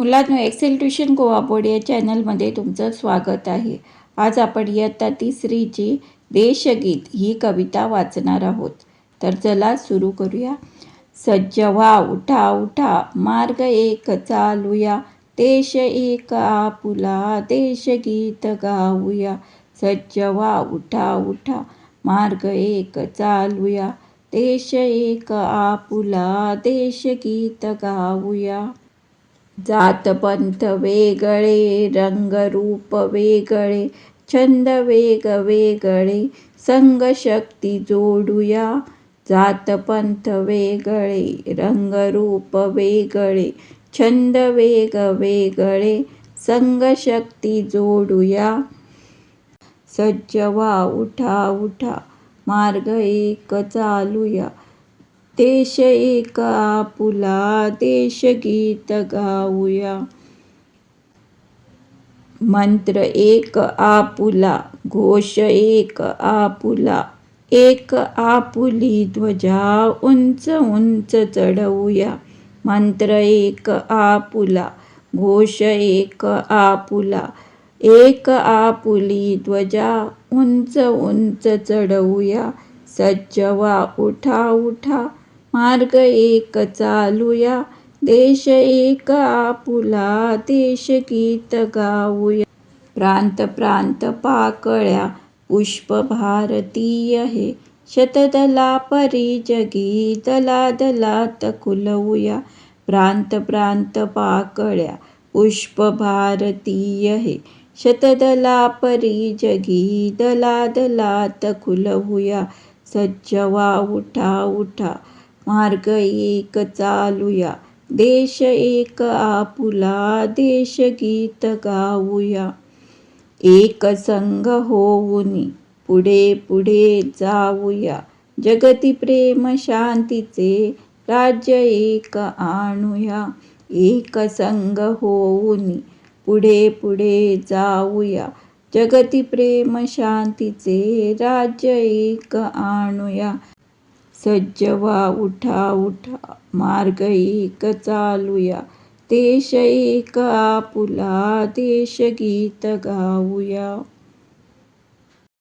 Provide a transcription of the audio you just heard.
मुलांनो, Excel tuition Goa board या चॅनलमध्ये तुमचं स्वागत आहे. आज आपण इयत्ता तिसरीची देशगीत ही कविता वाचणार आहोत. तर चला सुरू करूया. सज्ज व्हा, उठा उठा, मार्ग एक चालूया, देश एक आपुला, देशगीत गाऊया. सज्ज व्हा, उठा उठा, मार्ग एक चालूया, देश एक आपुला, देशगीत गाऊया. जात पंथ वेगळे, रंगरूप वेगळे, छंद वेगवेगळे, संघ शक्ती जोडूया. जात पंथ वेगळे, रंगरूप वेगळे, छंद वेगवेगळे, संघ शक्ती जोडूया. सज्ज व्हा, उठा उठा, मार्ग एक चालूया, देश एक आपुला, देशगीत गाऊया. मंत्र एक आपुला, घोष एक आपुला, एक आपुली ध्वजा, उंच उंच चढवूया. मंत्र एक आपुला, घोष एक आपुला, एक आपुली ध्वजा, उंच उंच चढवूया. सज्ज व्हा, उठा उठा, मार्ग एक चालूया, देश एक आपुला, देशगीत गाऊया. प्रांत प्रांत पाकळ्या, पुष्प भारतीय हे, शतदला परी जगी, दला दलात खुलवूया. प्रांत प्रांत पाकळ्या, पुष्प भारतीय हे, शतदला परी जगी, दला दलात खुलवूया. सज्ज व्हा, उठा उठा, मार्ग एक चालूया, देश एक आपुला, देशगीत गाऊया. एक संघ होऊनी, पुढे पुढे जाऊया, जगती प्रेम शांतीचे, राज्य एक आणूया. एक संघ होऊनी, पुढे पुढे जाऊया, जगती प्रेम शांतीचे, राज्य एक आणूया. सज्ज व्हा, उठा उठा, मार्ग एक चालूया, देश एक आपुला, देशगीत गाऊया.